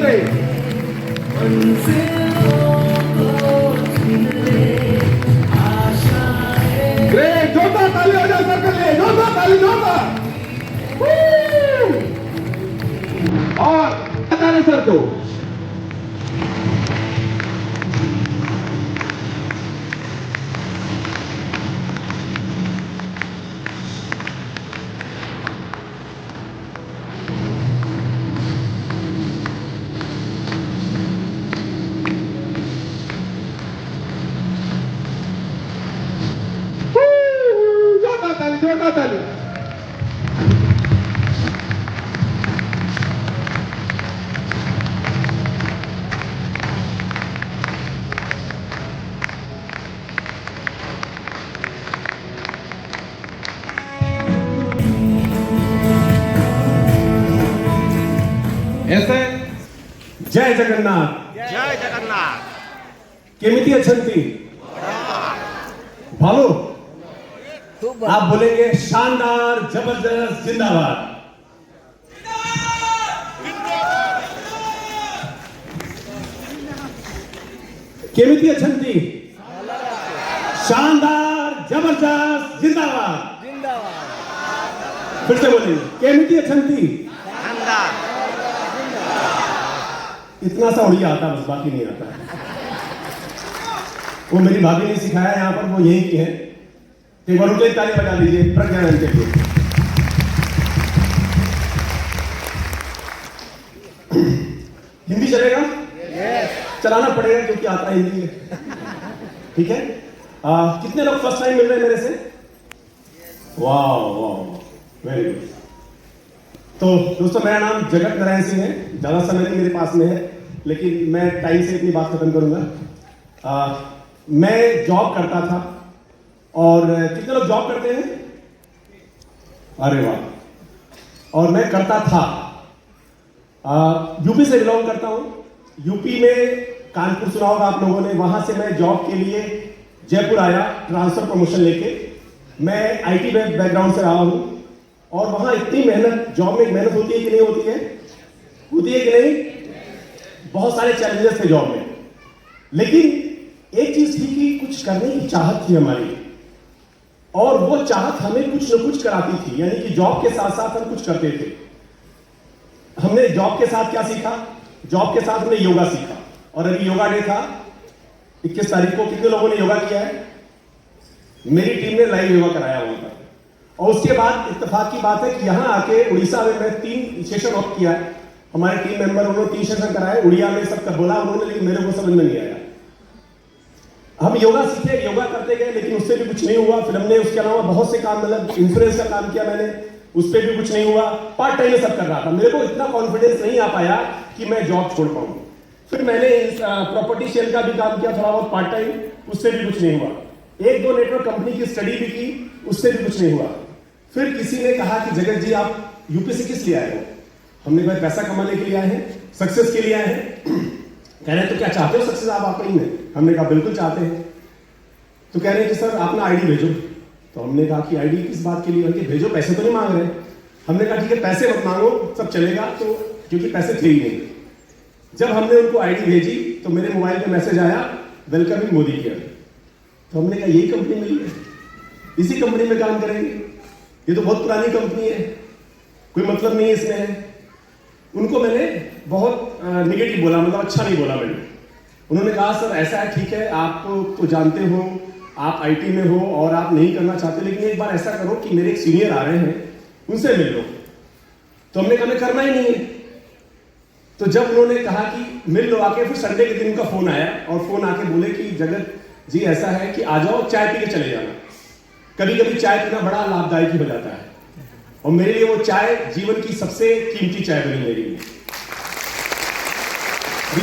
मिल रही। ग्रेट, जोरदार ताली हो जाए सर के लिए, जोरदार ताली, जोरदार। और बताने सर को जोरदार ताली। ऐसे जय जगन्नाथ, जय जगन्नाथ। केमिति अछंती भालो, आप बोलेंगे शानदार, जबरदस्त, जिंदाबाद। केमिति अछंती, शानदार, जबरदस्त, जिंदाबाद। फिर से बोलेंगे केमिति अछंती। शानदार। इतना सा उड़िया आता, बस बाकी नहीं आता। वो मेरी भाभी ने सिखाया यहाँ पर, वो यही की है। एक बार उनके ताली बजा दीजिए प्रज्ञानंद के लिए। हिंदी चलेगा? चलाना पड़ेगा क्योंकि आता हिंदी है। ठीक है। कितने लोग फर्स्ट टाइम मिल रहे हैं मेरे से? वाह वाह, वेरी गुड। तो दोस्तों, मेरा नाम जगत नारायण सिंह है। ज्यादा समय नहीं मेरे पास में है, लेकिन मैं टाइम से अपनी बात खत्म करूंगा। मैं जॉब करता था, और कितने लोग जॉब करते हैं? अरे वाह। और मैं करता था। यूपी से बिलोंग करता हूं। यूपी में कानपुर सुना होगा आप लोगों ने। वहां से मैं जॉब के लिए जयपुर आया, ट्रांसफर प्रमोशन लेके। मैं आईटी बैकग्राउंड से रहा हूं, और वहां इतनी मेहनत, जॉब में मेहनत होती है कि नहीं होती है? होती है कि नहीं? बहुत सारे चैलेंजेस थे जॉब में, लेकिन एक चीज थी कि कुछ करने की चाहत थी हमारी, और वो चाहत हमें कुछ न कुछ कराती थी। यानी कि जॉब के साथ साथ हम कुछ करते थे। हमने जॉब के साथ क्या सीखा? जॉब के साथ हमने योगा सीखा, और अभी योगा डे था 21 तारीख को। कितने लोगों ने योगा किया है? मेरी टीम ने लाइव योगा कराया वहां पर। और उसके बाद इत्तेफाक की बात है कि यहां आके उड़ीसा में मैं 3 सेशन ऑफ किया। हमारे टीम मेंबर, उन्होंने 3 सेशन कराए उड़िया में, सबका बोला उन्होंने, लेकिन मेरे को समझ में नहीं आया। हम योगा सीखे, योगा करते गए, लेकिन उससे भी कुछ नहीं हुआ। फिर हमने उसके अलावा बहुत से काम, मतलब इंश्योरेंस का काम किया मैंने, उस पर भी कुछ नहीं हुआ। पार्ट टाइम में सब कर रहा था। मेरे को इतना कॉन्फिडेंस नहीं आ पाया कि मैं जॉब छोड़ पाऊं। फिर मैंने प्रॉपर्टी सेल का भी काम किया थोड़ा बहुत पार्ट टाइम, उससे भी कुछ नहीं हुआ। 1-2 नेटवर्क कंपनी की स्टडी भी की, उससे भी कुछ नहीं हुआ। फिर किसी ने कहा कि जगत जी, आप यूपी से किस लिए आए हो? हमने कहा पैसा कमाने के लिए आए हैं, सक्सेस के लिए आए हैं। कह रहे तो क्या चाहते हो सक्सेस आप वाकई में? हमने कहा बिल्कुल चाहते हैं। तो कह रहे हैं कि सर आप ना आईडी भेजो। तो हमने कहा कि आईडी किस बात के लिए? उनके भेजो, पैसे तो नहीं मांग रहे। हमने कहा ठीक है, पैसे मत मांगो, सब चलेगा। तो क्योंकि पैसे थे ही नहीं। जब हमने उनको आईडी भेजी तो मेरे मोबाइल पे मैसेज आया, वेलकमिंग मोदी केयर। तो हमने कहा यही कंपनी मिली है, इसी कंपनी में काम करेंगे। ये तो बहुत पुरानी कंपनी है, कोई मतलब नहीं है इसमें। उनको मैंने बहुत निगेटिव बोला, मतलब अच्छा नहीं बोला मैंने। उन्होंने कहा सर ऐसा है, ठीक है, आप तो जानते हो, आप आईटी में हो और आप नहीं करना चाहते, लेकिन एक बार ऐसा करो कि मेरे एक सीनियर आ रहे हैं, उनसे मिल लो। तो हमने कहा करना ही नहीं है। तो जब उन्होंने कहा कि मिल लो आके, फिर संडे के दिन उनका फोन आया, और फोन आके बोले कि जगत जी ऐसा है कि आ जाओ, चाय पी के चले जाना। कभी कभी चाय पीना बड़ा लाभदायक हो जाता है, और मेरे लिए वो चाय जीवन की सबसे कीमती चाय बनी मेरे लिए।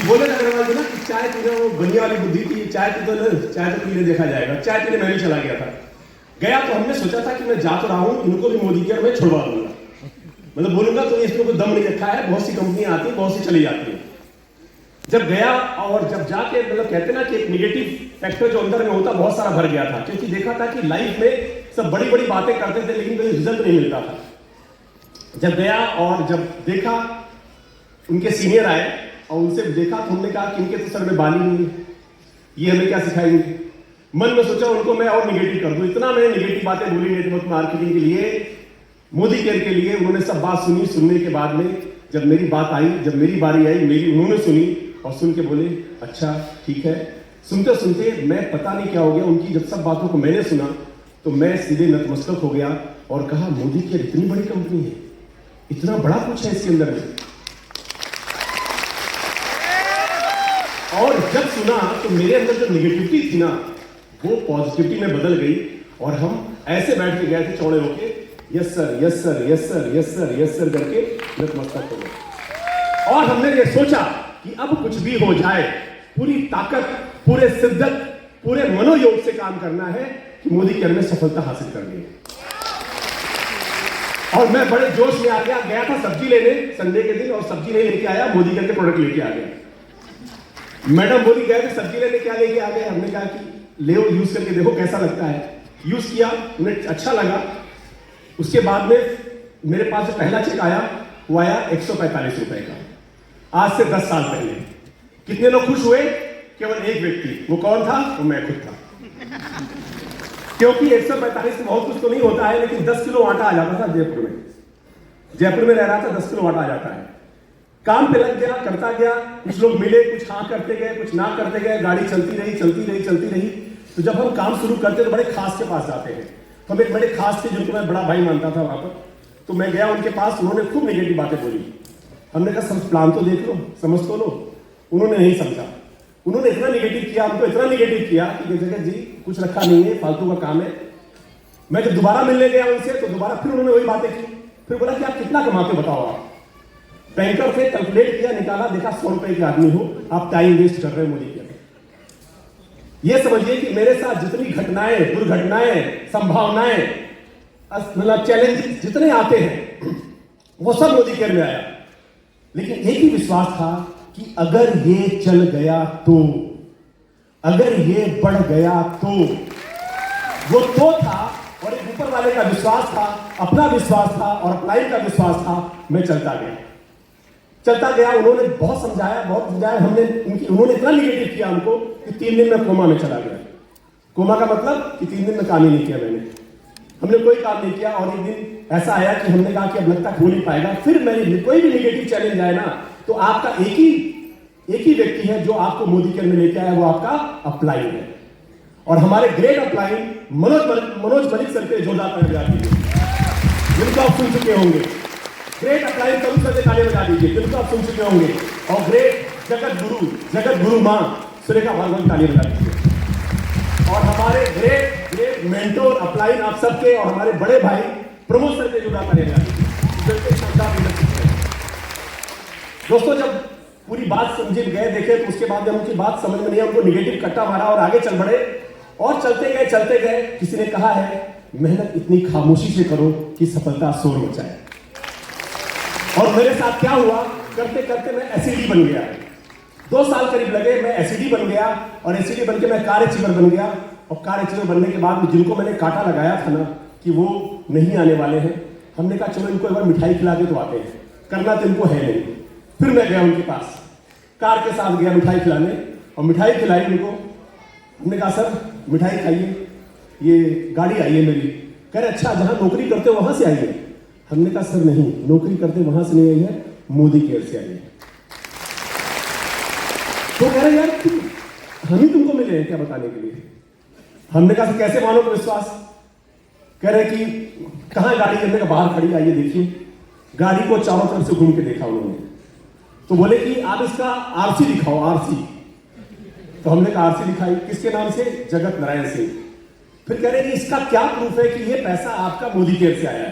बोले अग्रवाल जी ना कि चाय पीना वो बनिया वाली बुद्धि थी, चाय तो पीने देखा जाएगा। चाय पीने मैं भी चला गया था। गया तो हमने सोचा था कि मैं जा तो रहा हूं, इनको भी मोदी केयर में छुड़वा दूंगा, मतलब बोलूंगा तो इसमें कोई दम नहीं रखा है, बहुत सी कंपनियां आती, बहुत सी चली जाती है। जब गया और जब जाके, मतलब कहते ना कि एक निगेटिव फैक्टर जो अंदर में होता बहुत सारा भर गया था, क्योंकि देखा था कि लाइफ में सब बड़ी बड़ी बातें करते थे लेकिन कोई रिजल्ट नहीं मिलता था। जब गया और जब देखा, उनके सीनियर आए और उनसे देखा तो हमने कहा कि इनके तो सर में बाल ही नहीं है, ये हमें क्या सिखाएंगे। मन में सोचा उनको मैं और निगेटिव कर दूं। इतना मैंने निगेटिव बातें बोली नेटवर्क मार्केटिंग के लिए, मोदी केयर के लिए। उन्होंने सब बात सुनी। सुनने के बाद में जब मेरी बात आई, जब मेरी बारी आई, उन्होंने सुनी और सुन के बोले अच्छा ठीक है। सुनते सुनते मैं पता नहीं क्या हो गया, उनकी जब सब बातों को मैंने सुना तो मैं सीधे नतमस्तक हो गया और कहा मोदी केयर इतनी बड़ी कंपनी है, इतना बड़ा कुछ है इसके अंदर में। और जब सुना तो मेरे अंदर जो निगेटिविटी थी ना वो पॉजिटिविटी में बदल गई और हम ऐसे बैठ के गए थे चौड़े होके, yes sir yes sir yes sir yes sir yes sir करके नतमस्तक हो गए। और हमने ये सोचा कि अब कुछ भी हो जाए, पूरी ताकत, पूरे शिद्दत, पूरे मनोयोग से काम करना है कि मोदी केयर में सफलता हासिल करनी है। और मैं बड़े जोश में आ गया था सब्जी लेने संडे के दिन, और सब्जी नहीं लेके आया, मोदी केयर के प्रोडक्ट लेके आ गया। मैडम बोली गए थे सब्जी लेने, क्या लेके आ गए? हमने कहा कि ले यूज करके देखो कैसा लगता है। यूज किया, उन्हें अच्छा लगा। उसके बाद में मेरे पास जो पहला चेक आया वो आया 145 रुपए का, आज से 10 साल पहले। कितने लोग खुश हुए? केवल एक व्यक्ति। वो कौन था? वो मैं खुद था। क्योंकि 145 बहुत कुछ तो नहीं होता है, लेकिन 10 किलो आटा आ जाता था जयपुर में। जयपुर में रह रहा था, 10 किलो आटा आ जाता है। काम पे लग गया, करता गया। कुछ लोग मिले, कुछ हाँ करते गए, कुछ ना करते गए। गाड़ी चलती रही चलती रही चलती रही। तो जब हम काम शुरू करते तो बड़े खास के पास जाते हैं। हम एक बड़े खास थे जिनको मैं बड़ा भाई मानता था वहां पर। तो मैं गया उनके पास, उन्होंने खूब नेगेटिव बातें बोली। हमने कहा सब प्लान तो देख लो, समझ तो लो। उन्होंने नहीं समझा। उन्होंने इतना निगेटिव किया, हमको इतना निगेटिव किया कि जगह जी कुछ रखा नहीं है, फालतू का काम है। मैं जब दोबारा मिलने गया उनसे तो दोबारा फिर उन्होंने वही बातें की। फिर बोला कि आप कितना कमाते हो बताओ। आप बैंकर से कैलकुलेट किया, निकाला, देखा 100 रुपए के आदमी हो, आप टाइम वेस्ट कर रहे हो मोदी के। ये समझिए कि मेरे साथ जितनी घटनाएं, दुर्घटनाएं, संभावनाएं, मतलब चैलेंजेस जितने आते हैं वो सब मोदी केयर में आया। लेकिन एक ही विश्वास था कि अगर ये चल गया तो, अगर ये बढ़ गया तो, वो तो था। और एक ऊपर वाले का विश्वास था, अपना विश्वास था और अपलाइन का विश्वास था। मैं चलता गया। उन्होंने बहुत समझाया, बहुत समझाया। उन्होंने इतना निगेटिव किया हमको कि 3 दिन में कोमा में चला गया। कोमा का मतलब कि 3 दिन में काम ही नहीं किया मैंने। हमने कोई काम नहीं किया। और एक दिन ऐसा आया कि हमने कहा कि अब लगता हो नहीं पाएगा। फिर मैंने कोई भी निगेटिव चैलेंज आए ना तो आपका एक ही व्यक्ति है जो आपको मोदी केयर में लेके आया, वो आपका अपलाइन है। और हमारे great upline Manoj Malik sir के जोरदार ताली बजा दीजिए, जिनको आप सुन चुके होंगे। ग्रेट अपलाइन कभी सर ताली बजा दीजिए, जिनको आप सुन चुके होंगे। और ग्रेट जगत गुरु मां सुरेखा भागवत ताली बजा दीजिए। और हमारे ग्रेट मेंटोर अपलाइन आप सबके, और हमारे बड़े भाई प्रमोद सर के जोरदार ताली बजा दीजिए। दोस्तों जब पूरी बात समझ गए, देखे, तो उसके बाद उनकी बात समझ में नहीं, हमको निगेटिव कट्टा मारा और आगे चल बढ़े। और चलते गए। किसी ने कहा है मेहनत इतनी खामोशी से करो कि सफलता शोर मचाए। और मेरे साथ क्या हुआ, करते करते मैं एसईडी बन गया। 2 साल करीब लगे, मैं एसईडी बन गया। और एसईडी बन के मैं कार अचीवर बन गया। और कार अचीवर बनने के बाद जिनको मैंने कांटा लगाया था ना कि वो नहीं आने वाले हैं, हमने कहा चलो इनको एक बार मिठाई खिला के तो आते हैं, करना तो इनको है नहीं। फिर मैं गया उनके पास, कार के साथ गया मिठाई खिलाने, और मिठाई खिलाई उनको। हमने कहा सर मिठाई खाइए, ये गाड़ी आई है मेरी। कह रहे अच्छा जहां नौकरी करते हो वहां से आई है। हमने कहा सर नहीं, नौकरी करते वहां से नहीं आई है, मोदी केयर से आई है। तो कह रहे यार हम ही तुमको मिले हैं क्या बताने के लिए? हमने कहा कैसे मानोगे विश्वास? कह रहे कि कहां गाड़ी? हमने कहा बाहर खड़ी, आइए देखिए। गाड़ी को चारों तरफ से घूम के देखा उन्होंने। तो बोले कि आप इसका आरसी दिखाओ, आरसी। तो हमने कहा आरसी दिखाई, किसके नाम से? जगत नारायण सिंह। फिर कह रहे कि इसका क्या प्रूफ है कि ये पैसा आपका मोदी केयर से आया है?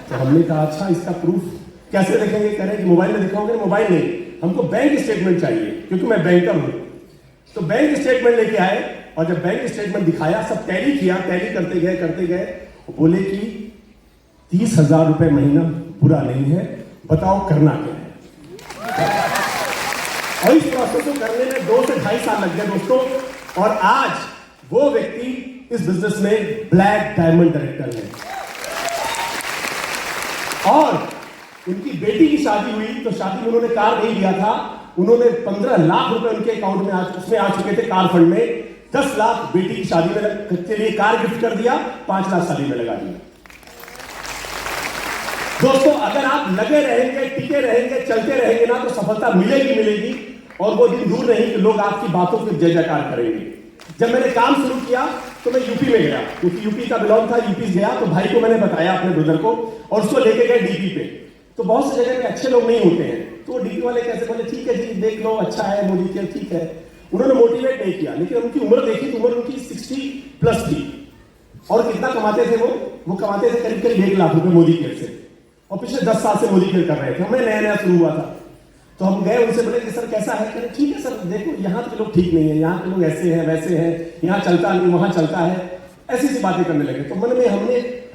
तो हमने कहा अच्छा इसका प्रूफ कैसे देखेंगे? कह रहे कि मोबाइल में दिखाओगे? मोबाइल नहीं, हमको बैंक स्टेटमेंट चाहिए, क्योंकि मैं बैंकर हूं। तो बैंक स्टेटमेंट लेके आए, और जब बैंक स्टेटमेंट दिखाया, सब टैली किया, टैली करते गए। बोले कि 30,000 रुपए महीना पूरा नहीं है, बताओ करना क्या है? और इस प्रोसेस को करने में 2 से 2.5 साल लग गए दोस्तों। और आज वो व्यक्ति इस बिजनेस में ब्लैक डायमंड डायरेक्टर है। और उनकी बेटी की शादी हुई तो शादी में उन्होंने कार नहीं लिया था, उन्होंने 15 लाख रुपए उनके अकाउंट में उसमें आ चुके थे कार फंड में। 10 लाख बेटी की शादी में के लिए कार गिफ्ट कर दिया, 5 लाख शादी में लगा दिया। दोस्तों, अगर आप लगे रहेंगे, टिके रहेंगे, चलते रहेंगे ना, तो सफलता मिलेगी मिलेगी, और वो दिन दूर नहीं कि लोग आपकी बातों की जय जयकार करेंगे। जब मैंने काम शुरू किया तो मैं यूपी में गया, क्योंकि यूपी का बिलोंग था, यूपी गया तो भाई को मैंने बताया अपने ब्रदर को, और उसको लेके गए डीपी पे। तो बहुत सी जगह पे अच्छे लोग नहीं होते हैं, तो डीपी वाले कैसे बोले ठीक है जी देख लो, अच्छा है मोदी केयर, ठीक है। उन्होंने मोटिवेट नहीं किया, लेकिन उनकी उम्र देखी तो उम्र उनकी 60+ थी, और कितना कमाते थे वो कमाते थे करीब करीब 1 लाख रुपए मोदी केयर से, और पिछले 10 साल से मोदी केयर कर रहे थे। हमें नया नया शुरू हुआ था, तो हम गए, उनसे बोले कि सर कैसा है? कह ठीक है सर, देखो यहाँ के लोग ठीक नहीं है, यहाँ के लोग ऐसे हैं वैसे हैं, यहाँ चलता नहीं वहां चलता है, ऐसी सी बातें करने लगे। तो मन में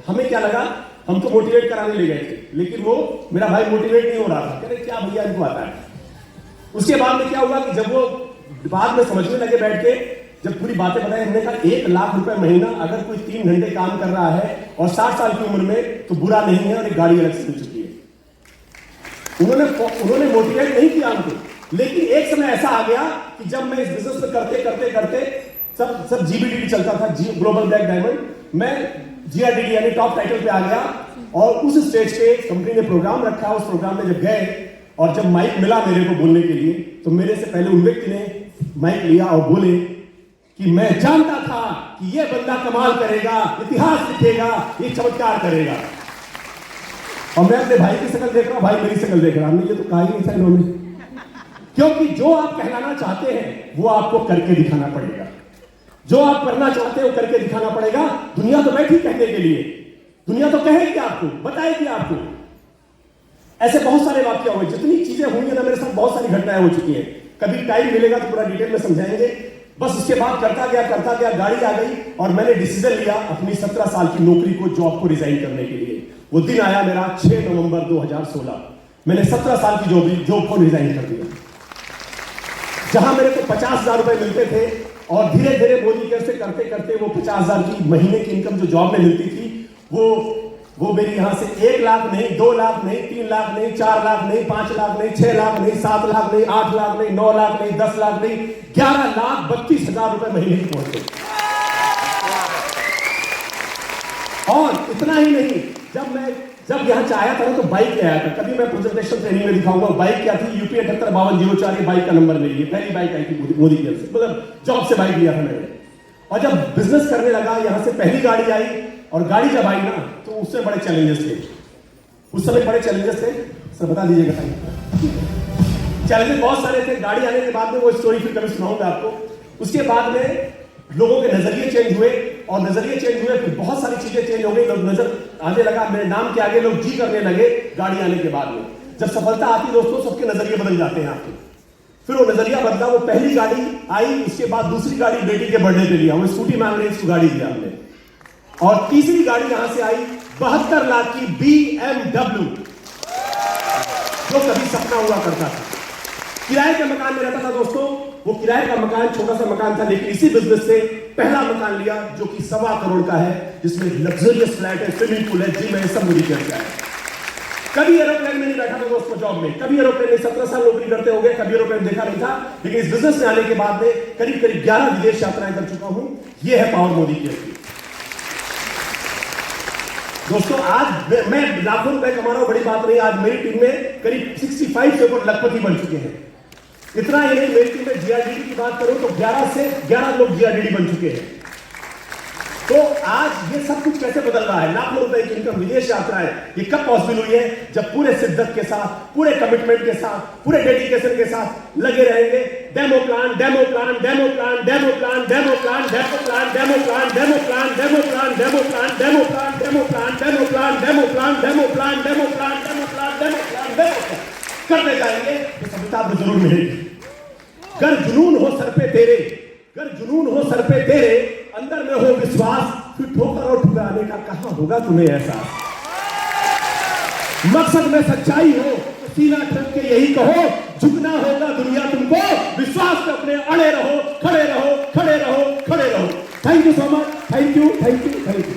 हमें क्या लगा, हम तो मोटिवेट कराने ले गए थे, लेकिन वो मेरा भाई मोटिवेट नहीं हो रहा था, कह रहे क्या भैया इनको आता है। उसके बाद में क्या हुआ कि जब वो बाद में समझने लगे बैठ के, जब पूरी बातें बताई, हमने कहा 1 लाख रुपए महीना अगर कोई 3 घंटे काम कर रहा है और 60 साल की उम्र में, तो बुरा नहीं है, और एक गाड़ी अलग से मिल चुकी है। उन्होंने मोटिवेट नहीं किया हमको, लेकिन एक समय ऐसा आ गया कि जब मैं इस बिजनेस में करते सब जीबीडीडी चलता था, ग्लोबल ब्लैक डायमंड, मैं जीआरडीडी यानी टॉप टाइटल पे आ गया, और उस स्टेज पे कंपनी ने प्रोग्राम रखा। उस प्रोग्राम में जब गए और जब माइक मिला मेरे को बोलने के लिए, तो मेरे से पहले उन व्यक्ति ने माइक लिया और बोले कि मैं जानता था कि ये बंदा कमाल करेगा, इतिहास लिखेगा, ये चमत्कार करेगा। और मैं अपने भाई की शक्ल देख रहा हूं, भाई मेरी शक्ल देख रहा, हमने ये तो कहा ही नहीं था इन्होंने, क्योंकि जो आप कहलाना चाहते हैं वो आपको करके दिखाना पड़ेगा, जो आप करना चाहते हो करके दिखाना पड़ेगा। दुनिया तो बैठी कहने के लिए, दुनिया तो कहेगी आपको, बताएगी आपको। ऐसे बहुत सारे वाक्य हुए, जितनी चीजें हुई है ना मेरे साथ, बहुत सारी घटनाएं हो चुकी हैं, कभी टाइम मिलेगा तो पूरा डिटेल में समझाएंगे। बस उसके बाद करता गया, गाड़ी आ गई, और मैंने डिसीजन लिया अपनी 17 साल की नौकरी को, जॉब को रिजाइन करने के लिए। वो दिन आया मेरा 6 नवंबर 2016, मैंने 17 साल की जॉब को रिजाइन कर दिया। जहां मेरे को 50,000 रुपए मिलते थे, और धीरे धीरे मोदी केयर से करते करते वो 50,000 की महीने की इनकम जो जॉब में मिलती थी, वो मेरी यहां से 1 लाख नहीं, 2 लाख नहीं, 3 लाख नहीं, 4 लाख नहीं, 5 लाख नहीं, 6 लाख नहीं, 7 लाख नहीं, 8 लाख नहीं, 9 लाख नहीं, 10 लाख नहीं, 11,32,000 रुपए महीने की पहुंचे। और इतना ही नहीं, जब यहां से आया था तो बाइक ले आया था, कभी मैं प्रेजेंटेशन ट्रेनिंग में दिखाऊंगा बाइक क्या थी। यूपी 785204 ये बाइक का नंबर मेरी है, पहली बाइक आई थी मोदी केयर से, मतलब जॉब से बाइक लिया था मैंने। और जब बिजनेस करने लगा, यहां से पहली गाड़ी आई, और गाड़ी जब आई ना, तो उससे बड़े चैलेंजेस थे, उस समय बड़े चैलेंजेस थे, सर बता दीजिएगा। चैलेंजेस बहुत सारे थे। गाड़ी आने के बाद में वो स्टोरी फिर कभी सुनाऊंगा आपको। उसके बाद में लोगों के नजरिए चेंज हुए, और नजरिए चेंज हुए, फिर बहुत सारी चीजें चेंज हो गई। लोग नजर आने लगा, मेरे नाम के आगे लोग जी करने लगे गाड़ी आने के बाद में। जब सफलता आती दोस्तों, सबके नजरिए बदल जाते हैं आपके। फिर वो नजरिया बदला, वो पहली गाड़ी आई, उसके बाद दूसरी गाड़ी बेटी के बर्थडे पे लिया, वो स्कूटी मांग रही, उसको गाड़ी दिया हमने। और तीसरी गाड़ी यहां से आई 72 लाख की BMW, जो कभी सपना हुआ करता था। किराए के मकान में रहता था दोस्तों, वो किराए का मकान छोटा सा मकान था, लेकिन इसी बिजनेस से पहला मकान लिया जो कि 1.25 करोड़ का है, जिसमें लग्जरियस फ्लैट है, स्विमिंग पूल है, जिम है, सब मुझे करता है। कभी एरोप्लेन में नहीं बैठा था दोस्तों जॉब में, कभी एरोप्लेन में 17 साल नौकरी करते हो गए, कभी एरोप्लेन देखा नहीं था, लेकिन इस बिजनेस में आने के बाद में करीब 11 विदेश यात्राएं कर चुका हूं। यह है पावर मोदी केयर की। दोस्तों आज मैं लाखों रुपए कमा रहा हूं, बड़ी बात नहीं। आज मेरी टीम में करीब 65 से ऊपर लखपति बन चुके हैं। इतना ही नहीं, मेरी टीम में जीआरडीडी की बात करूं तो 11 लोग जीआरडीडी बन चुके हैं। तो आज ये सब कुछ कैसे बदल रहा है? लाखों रुपए की इनकम, विदेश यात्राएं, ये कब पॉसिबल हुई है? जब पूरे शिद्दत के साथ, पूरे कमिटमेंट के साथ, पूरे डेडिकेशन के साथ लगे रहेंगे। Demo plan, demo plan, demo plan, demo plan, demo plan, demo plan, demo plan, demo plan, demo plan, demo plan, demo plan, demo plan, demo plan, demo plan, demo plan, demo plan, demo plan, demo plan, demo plan करते जाएंगे तो सफलता आपको जरूर मिलेगी। गर जुनून हो सर पे तेरे, गर जुनून हो सर पे तेरे, अंदर में हो विश्वास, फिर ठोकर और ठुकराने का कहां होगा तुम्हें एहसास। मकसद में सच्चाई हो तो सीना ठोक के यही कहो, झुकना होगा दुनिया तुमको, विश्वास पे अपने अड़े रहो, खड़े रहो, खड़े रहो, खड़े रहो। Thank you so much, thank you, thank you, thank you.